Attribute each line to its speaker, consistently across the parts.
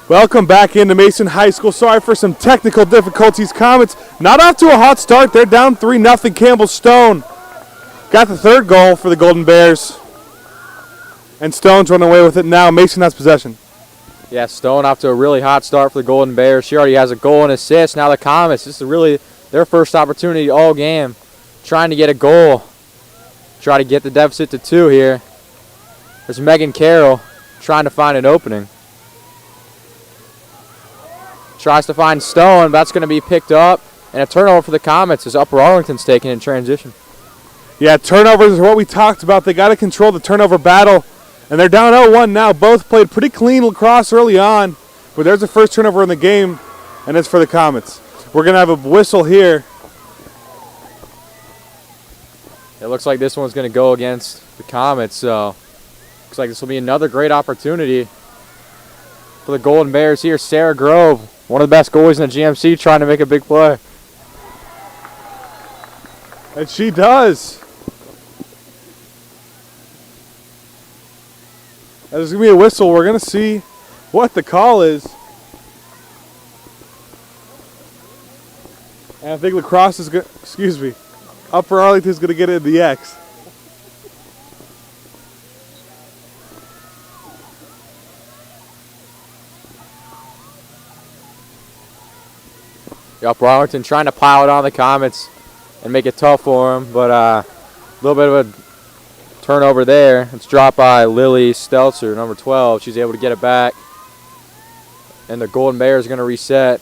Speaker 1: Welcome back into Mason High School. Sorry for some technical difficulties. Comets not off to a hot start. They're down 3-0. Campbell Stone got the third goal for the Golden Bears. And Stone's running away with it now. Mason has possession.
Speaker 2: Yeah, Stone off to a really hot start for the Golden Bears. She already has a goal and assist. Now the Comets, this is really their first opportunity all game. Trying to get a goal. Try to get the deficit to 2 here. There's Megan Carroll trying to find an opening. Tries to find Stone. That's going to be picked up. And a turnover for the Comets as Upper Arlington's taken in transition.
Speaker 1: Yeah, turnovers is what we talked about. They got to control the turnover battle. And they're down 0-1 now. Both played pretty clean lacrosse early on. But there's the first turnover in the game. And it's for the Comets. We're going to have a whistle here.
Speaker 2: It looks like this one's going to go against the Comets. So looks like this will be another great opportunity for the Golden Bears here. Sarah Grove, one of the best goalies in the GMC, trying to make a big play.
Speaker 1: And she does. There's going to be a whistle. We're going to see what the call is. And I think lacrosse is good. Excuse me. Upper Arlington's going to get it in the X.
Speaker 2: Upper Arlington trying to pile it on the Comets and make it tough for them, but a little bit of a turnover there. It's dropped by Lily Stelzer, number 12. She's able to get it back, and the Golden Bears are going to reset.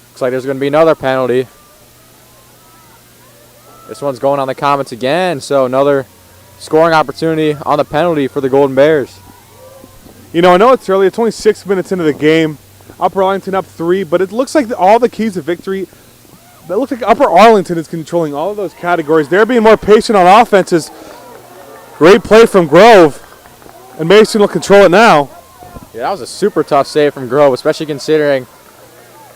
Speaker 2: Looks like there's going to be another penalty. This one's going on the Comets again, so another scoring opportunity on the penalty for the Golden Bears.
Speaker 1: You know, I know it's early. It's only 6 minutes into the game. Upper Arlington up 3, but it looks like all the keys to victory, it looks like Upper Arlington is controlling all of those categories. They're being more patient on offenses. Great play from Grove, and Mason will control it now.
Speaker 2: Yeah, that was a super tough save from Grove, especially considering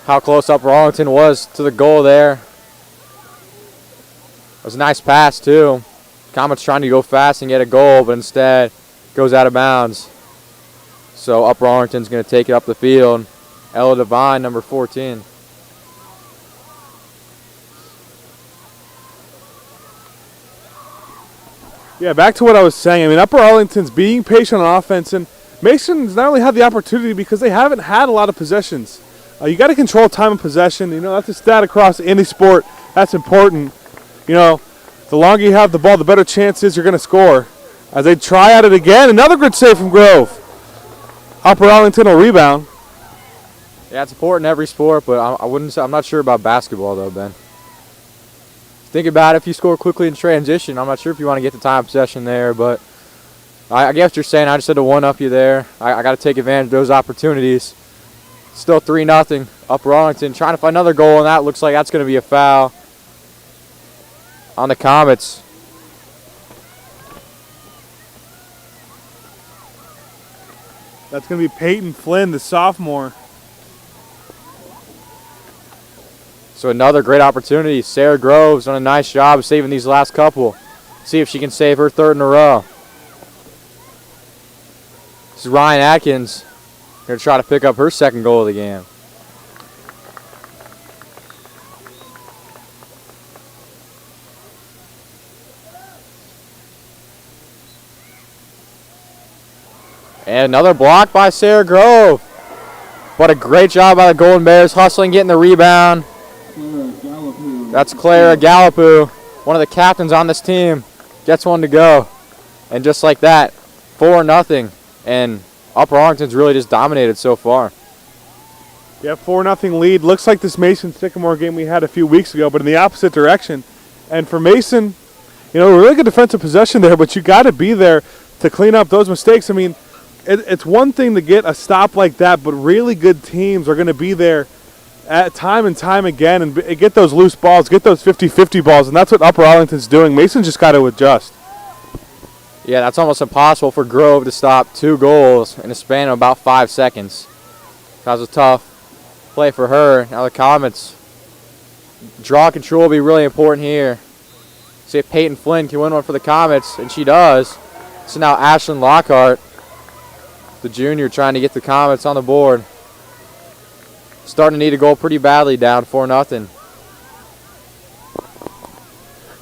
Speaker 2: how close Upper Arlington was to the goal there. It was a nice pass, too. Comets trying to go fast and get a goal, but instead goes out of bounds. So Upper Arlington's going to take it up the field. Ella Devine, number 14.
Speaker 1: Yeah, back to what I was saying. I mean, Upper Arlington's being patient on offense, and Mason's not only had the opportunity because they haven't had a lot of possessions. You got to control time of possession. You know, that's a stat across any sport. That's important. You know, the longer you have the ball, the better chances you're going to score. As they try at it again, another good save from Grove. Upper Arlington will rebound.
Speaker 2: Yeah, it's important in every sport, but I'm not sure about basketball though, Ben. Think about it, if you score quickly in transition, I'm not sure if you want to get the time of possession there, but I guess what you're saying, I just had to one-up you there. I got to take advantage of those opportunities. Still 3-0. Upper Arlington trying to find another goal, and that looks like that's going to be a foul on the Comets.
Speaker 1: That's going to be Peyton Flynn, the sophomore.
Speaker 2: So another great opportunity. Sarah Grove's done a nice job of saving these last couple. See if she can save her third in a row. This is Ryan Atkins going to try to pick up her second goal of the game. And another block by Sarah Grove. But a great job by the Golden Bears, hustling, getting the rebound. That's Clara Gallipu, one of the captains on this team, gets one to go. And just like that, 4-0. And Upper Arlington's really just dominated so far.
Speaker 1: Yeah, 4-0 lead. Looks like this Mason-Sycamore game we had a few weeks ago, but in the opposite direction. And for Mason, you know, really good defensive possession there, but you got to be there to clean up those mistakes. I mean, it's one thing to get a stop like that, but really good teams are going to be there at time and time again and get those loose balls, get those 50-50 balls, and that's what Upper Arlington's doing. Mason just got to adjust.
Speaker 2: Yeah, that's almost impossible for Grove to stop 2 goals in a span of about 5 seconds. That was a tough play for her. Now the Comets, draw control will be really important here. See if Peyton Flynn can win one for the Comets, and she does. So now Ashlyn Lockhart, the junior, trying to get the Comets on the board. Starting to need a goal pretty badly, down 4-0.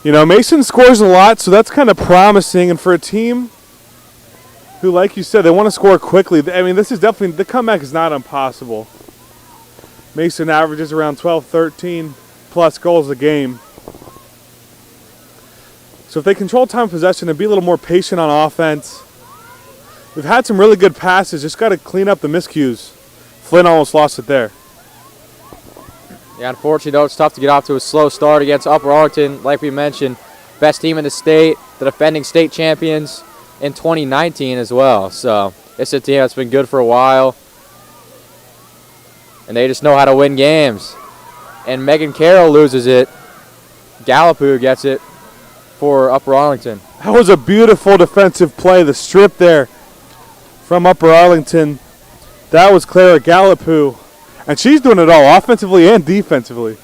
Speaker 1: You know, Mason scores a lot, so that's kind of promising. And for a team who, like you said, they want to score quickly, I mean, this is definitely, the comeback is not impossible. Mason averages around 12, 13 plus goals a game. So if they control time of possession and be a little more patient on offense, they've had some really good passes, just got to clean up the miscues. Flynn almost lost it there.
Speaker 2: Yeah, unfortunately, though, it's tough to get off to a slow start against Upper Arlington. Like we mentioned, best team in the state, the defending state champions in 2019 as well. So it's a team that's been good for a while, and they just know how to win games. And Megan Carroll loses it. Gallipoux gets it for Upper Arlington.
Speaker 1: That was a beautiful defensive play. The strip there from Upper Arlington. That was Clara Gallipoux. And she's doing it all, offensively and defensively.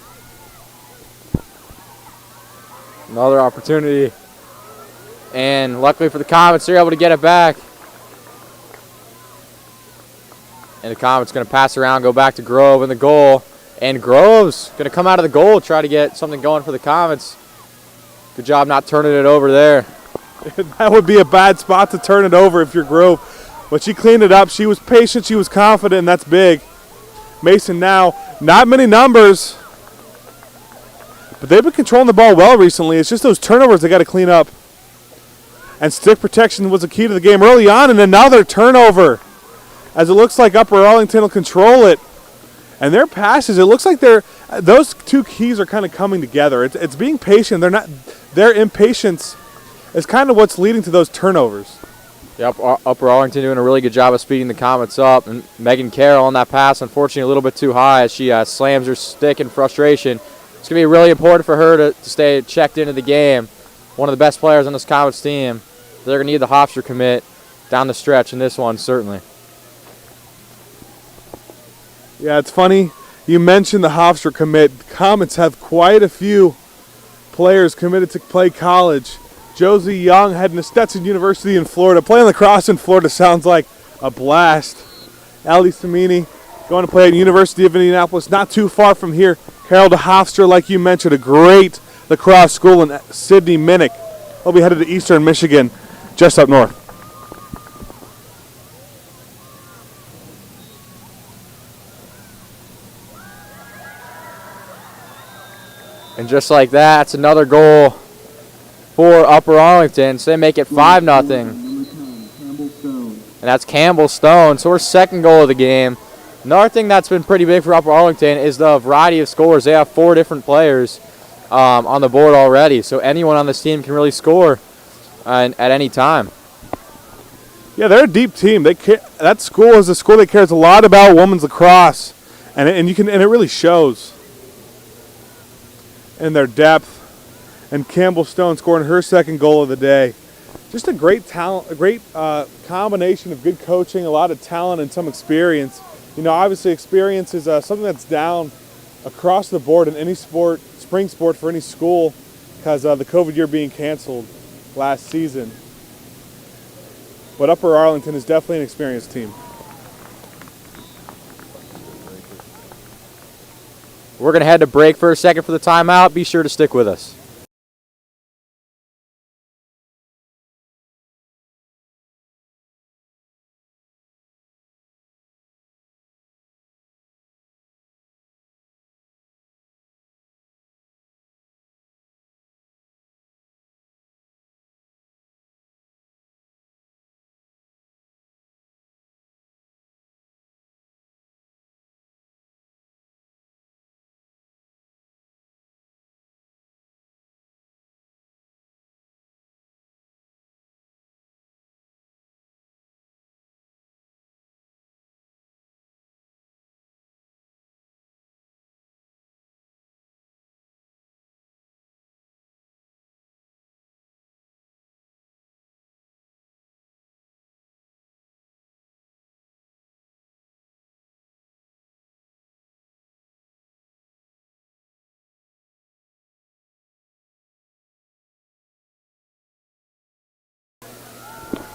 Speaker 2: Another opportunity. And luckily for the Comets, they're able to get it back. And the Comets going to pass around, go back to Grove in the goal. And Grove's going to come out of the goal, try to get something going for the Comets. Good job not turning it over there.
Speaker 1: That would be a bad spot to turn it over if you're Grove. But she cleaned it up. She was patient. She was confident, and that's big. Mason now, not many numbers, but they've been controlling the ball well recently. It's just those turnovers they got to clean up. And stick protection was the key to the game early on, and another turnover. As it looks like Upper Arlington will control it. And their passes, it looks like those two keys are kind of coming together. It's being patient. Their impatience is kind of what's leading to those turnovers.
Speaker 2: Yep, Upper Arlington doing a really good job of speeding the Comets up. And Megan Carroll on that pass, unfortunately, a little bit too high as she slams her stick in frustration. It's going to be really important for her to stay checked into the game. One of the best players on this Comets team. They're going to need the Hofstra commit down the stretch in this one, certainly.
Speaker 1: Yeah, it's funny. You mentioned the Hofstra commit. The Comets have quite a few players committed to play college. Josie Young heading to Stetson University in Florida. Playing lacrosse in Florida sounds like a blast. Allie Samini going to play at University of Indianapolis, not too far from here. Carol DeHofstra, like you mentioned, a great lacrosse school in Sidney Minnick. He'll be headed to Eastern Michigan, just up north.
Speaker 2: And just like that, it's another goal for Upper Arlington, so they make it 5-0. And that's Campbell Stone, so her second goal of the game. Another thing that's been pretty big for Upper Arlington is the variety of scores. They have 4 different players on the board already, so anyone on this team can really score at any time.
Speaker 1: Yeah, they're a deep team. That school is a school that cares a lot about women's lacrosse, and it really shows in their depth. And Campbell Stone scoring her second goal of the day. Just a great talent, a great combination of good coaching, a lot of talent, and some experience. You know, obviously experience is something that's down across the board in any sport, spring sport for any school, because the COVID year being canceled last season. But Upper Arlington is definitely an experienced team.
Speaker 2: We're going to head to break for a second for the timeout. Be sure to stick with us.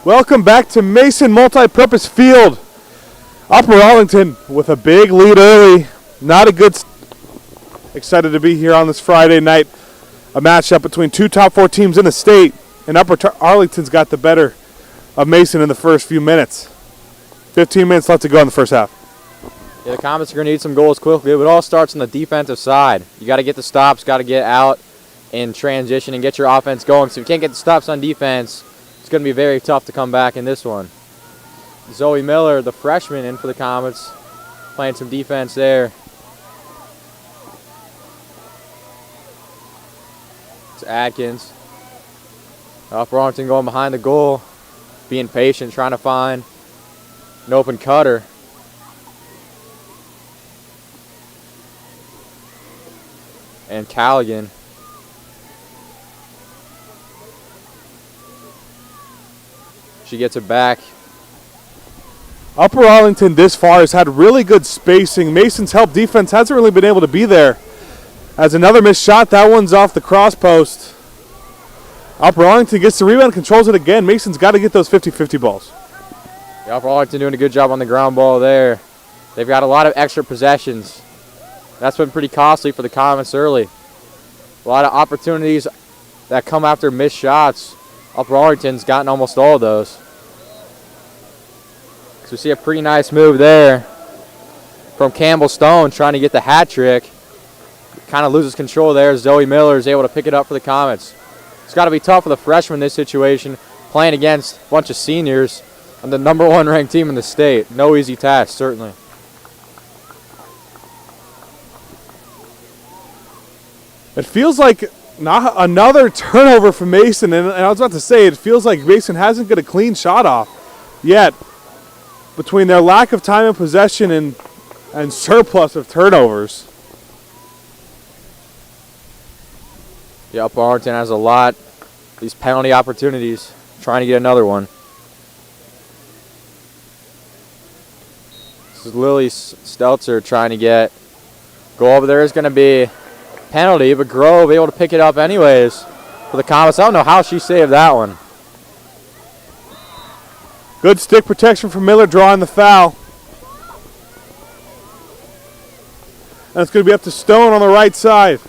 Speaker 1: Welcome back to Mason Multi-Purpose Field. Upper Arlington with a big lead early. Not a good. Excited to be here on this Friday night. A matchup between two top 4 teams in the state. And Arlington's got the better of Mason in the first few minutes. 15 minutes left to go in the first half.
Speaker 2: Yeah, the Comets are going to need some goals quickly. It all starts on the defensive side. You got to get the stops, got to get out in transition and get your offense going. So if you can't get the stops on defense, it's going to be very tough to come back in this one. Zoe Miller, the freshman, in for the Comets, playing some defense there. It's Atkins. Upper Arlington going behind the goal, being patient, trying to find an open cutter. And Callaghan. She gets it back.
Speaker 1: Upper Arlington this far has had really good spacing. Mason's help defense hasn't really been able to be there. As another missed shot, that one's off the cross post. Upper Arlington gets the rebound, controls it again. Mason's got to get those 50-50 balls.
Speaker 2: Yeah, Upper Arlington doing a good job on the ground ball there. They've got a lot of extra possessions. That's been pretty costly for the Comets early. A lot of opportunities that come after missed shots. Upper Arlington's gotten almost all of those. So we see a pretty nice move there from Campbell Stone trying to get the hat trick. Kind of loses control there. Zoe Miller is able to pick it up for the Comets. It's got to be tough for the freshman in this situation, playing against a bunch of seniors on the #1 ranked team in the state. No easy task, certainly.
Speaker 1: It feels like not another turnover for Mason, and I was about to say, it feels like Mason hasn't got a clean shot off yet. Between their lack of time and possession and surplus of turnovers.
Speaker 2: Yeah, Upper Arlington has a lot. These penalty opportunities, trying to get another one. This is Lily Stelzer trying to get goal, but there is going to be penalty, but Grove able to pick it up anyways for the Comets. I don't know how she saved that one.
Speaker 1: Good stick protection from Miller, drawing the foul. And it's going to be up to Stone on the right side.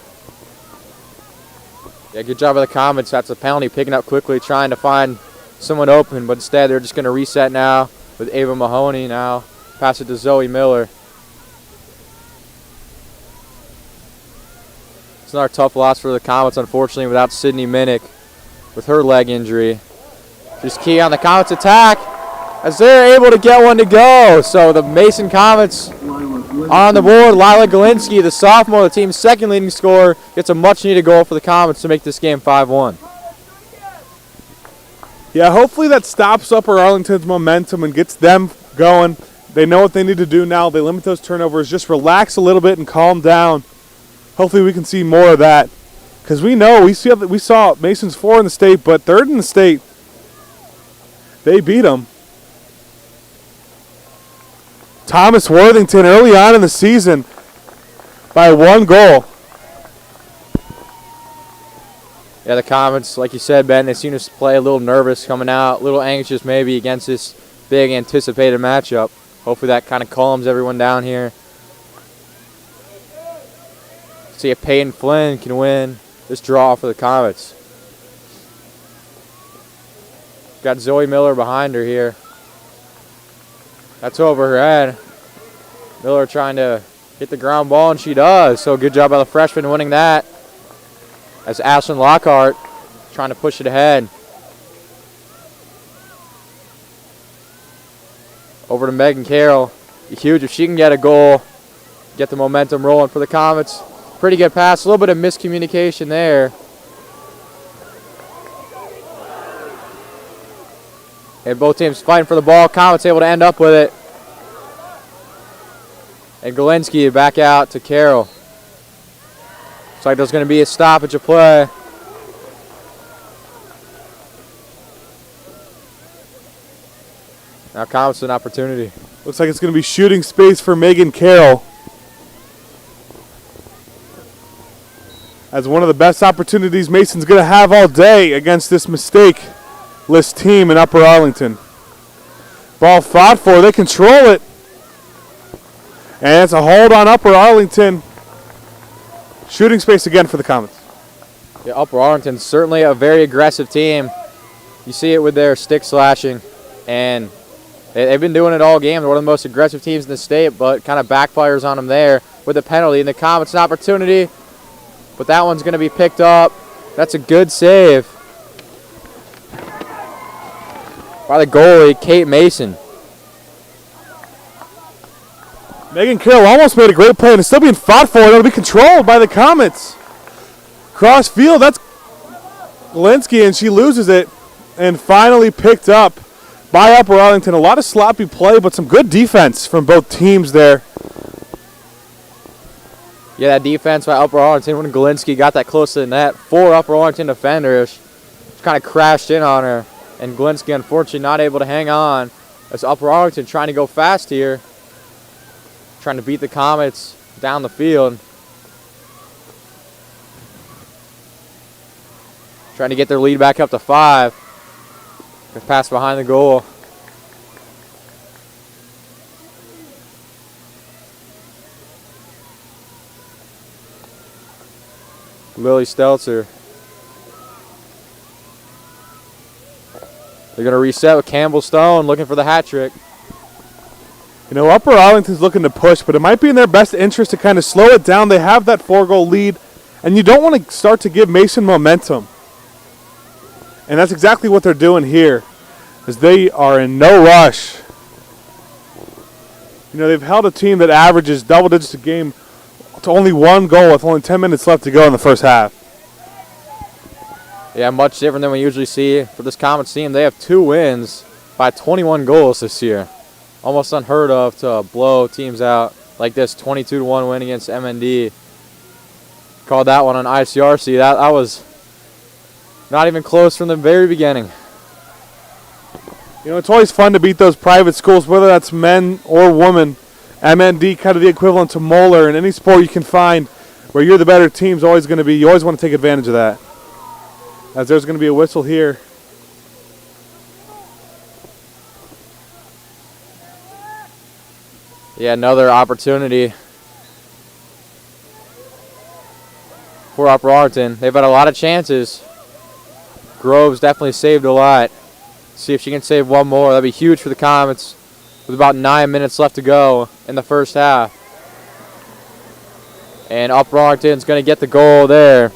Speaker 2: Yeah, good job of the Comets. That's a penalty, picking up quickly, trying to find someone open, but instead they're just going to reset now with Ava Mahoney now. Pass it to Zoe Miller. It's another tough loss for the Comets, unfortunately, without Sydney Minnick with her leg injury. Just key on the Comets attack as they're able to get one to go. So the Mason Comets on the board. Lila Galinsky, the sophomore, the team's second leading scorer, gets a much-needed goal for the Comets to make this game 5-1.
Speaker 1: Yeah, hopefully that stops Upper Arlington's momentum and gets them going. They know what they need to do now. They limit those turnovers. Just relax a little bit and calm down. Hopefully we can see more of that. Because we know, we saw Mason's 4 in the state, but 3rd in the state. They beat them. Thomas Worthington early on in the season by 1 goal.
Speaker 2: Yeah, the Comets, like you said, Ben, they seem to play a little nervous coming out, a little anxious maybe against this big anticipated matchup. Hopefully that kind of calms everyone down here. See if Peyton Flynn can win this draw for the Comets. Got Zoe Miller behind her here. That's over her head. Miller trying to hit the ground ball, and she does. So good job by the freshman winning that. As Ashlyn Lockhart trying to push it ahead. Over to Megan Carroll. Huge if she can get a goal, get the momentum rolling for the Comets. Pretty good pass, a little bit of miscommunication there. And both teams fighting for the ball. Comets able to end up with it. And Galinsky back out to Carroll. Looks like there's going to be a stoppage of play. Now Comets an opportunity.
Speaker 1: Looks like it's going to be shooting space for Megan Carroll. As one of the best opportunities Mason's going to have all day against this mistake list team in Upper Arlington. Ball fought for. They control it. And it's a hold on Upper Arlington. Shooting space again for the Comets.
Speaker 2: Yeah, Upper Arlington's certainly a very aggressive team. You see it with their stick slashing, and they've been doing it all game. They're one of the most aggressive teams in the state, but kind of backfires on them there with a penalty. And the Comets an opportunity, but that one's going to be picked up. That's a good save by the goalie, Kate Mason.
Speaker 1: Megan Carroll almost made a great play, and it's still being fought for. It'll be controlled by the Comets. Cross field, that's Galinsky, and she loses it. And finally picked up by Upper Arlington. A lot of sloppy play, but some good defense from both teams there.
Speaker 2: Yeah, that defense by Upper Arlington when Galinsky got that close to the net. 4 Upper Arlington defenders. Just kind of crashed in on her. And Galinsky, unfortunately, not able to hang on. As Upper Arlington trying to go fast here. Trying to beat the Comets down the field. Trying to get their lead back up to 5. Pass behind the goal. Lily Stelzer. They're going to reset with Campbell Stone looking for the hat trick.
Speaker 1: You know, Upper Arlington's looking to push, but it might be in their best interest to kind of slow it down. They have that 4-goal lead, and you don't want to start to give Mason momentum. And that's exactly what they're doing here, as they are in no rush. You know, they've held a team that averages double digits a game to only 1 goal with only 10 minutes left to go in the first half.
Speaker 2: Yeah, much different than we usually see for this Comets team. They have 2 wins by 21 goals this year. Almost unheard of to blow teams out like this. 22-1 win against MND. Called that one on ICRC. That was not even close from the very beginning.
Speaker 1: You know, it's always fun to beat those private schools, whether that's men or women. MND, kind of the equivalent to Moeller. In any sport you can find where you're the better team is always going to be. You always want to take advantage of that. As there's going to be a whistle here.
Speaker 2: Yeah, another opportunity for Upper Arlington. They've had a lot of chances. Groves definitely saved a lot. See if she can save one more. That'd be huge for the Comets with about 9 minutes left to go in the first half. And Upper Arlington's going to get the goal there.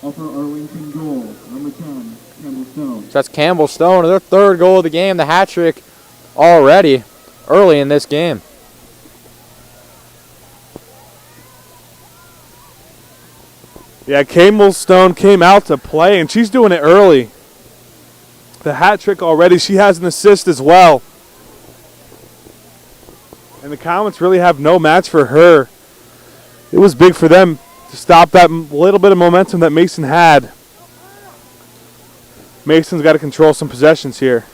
Speaker 3: Upper Arlington goal, number 10, Campbell Stone.
Speaker 2: So that's Campbell Stone, their 3rd goal of the game, the hat trick already early in this game.
Speaker 1: Yeah, Campbell Stone came out to play, and she's doing it early. The hat trick already. She has an assist as well. And the Comets really have no match for her. It was big for them to stop that little bit of momentum that Mason had. Mason's got to control some possessions here.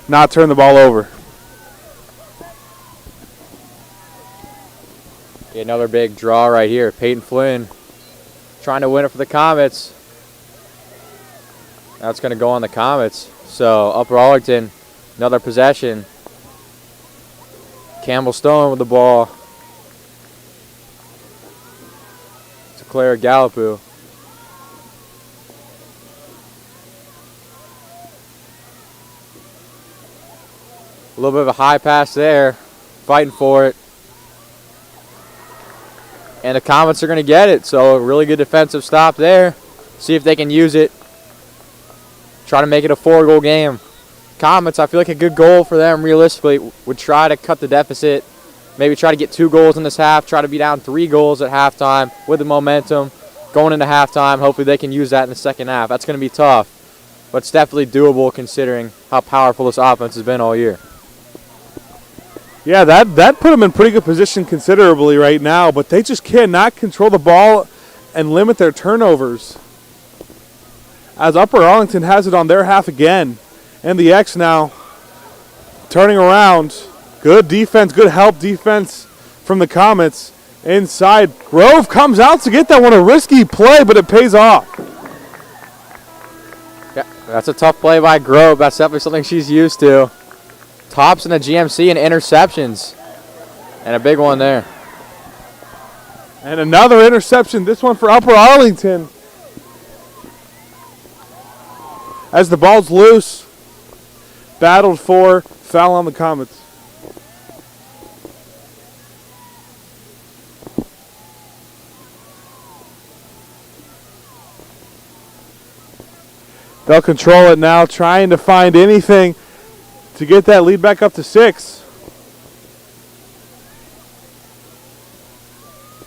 Speaker 1: Not turn the ball over.
Speaker 2: Yeah, another big draw right here. Peyton Flynn trying to win it for the Comets. That's going to go on the Comets. So Upper Arlington, another possession. Campbell Stone with the ball. To Claire Gallipu. A little bit of a high pass there. Fighting for it. And the Comets are going to get it. So a really good defensive stop there. See if they can use it. Try to make it a 4-goal game. Comets, I feel like a good goal for them realistically would try to cut the deficit. Maybe try to get 2 goals in this half. Try to be down 3 goals at halftime with the momentum. Going into halftime, hopefully they can use that in the second half. That's going to be tough. But it's definitely doable considering how powerful this offense has been all year.
Speaker 1: Yeah, that put them in pretty good position considerably right now, but they just cannot control the ball and limit their turnovers. As Upper Arlington has it on their half again. And the X now turning around. Good defense, good help defense from the Comets. Inside, Grove comes out to get that one. A risky play, but it pays off.
Speaker 2: Yeah, That's a tough play by Grove. That's definitely something she's used to. Tops in the GMC and interceptions. And a big one there.
Speaker 1: And another interception, this one for Upper Arlington. As the ball's loose, battled for, foul on the Comets. They'll control it now, trying to find anything to get that lead back up to 6.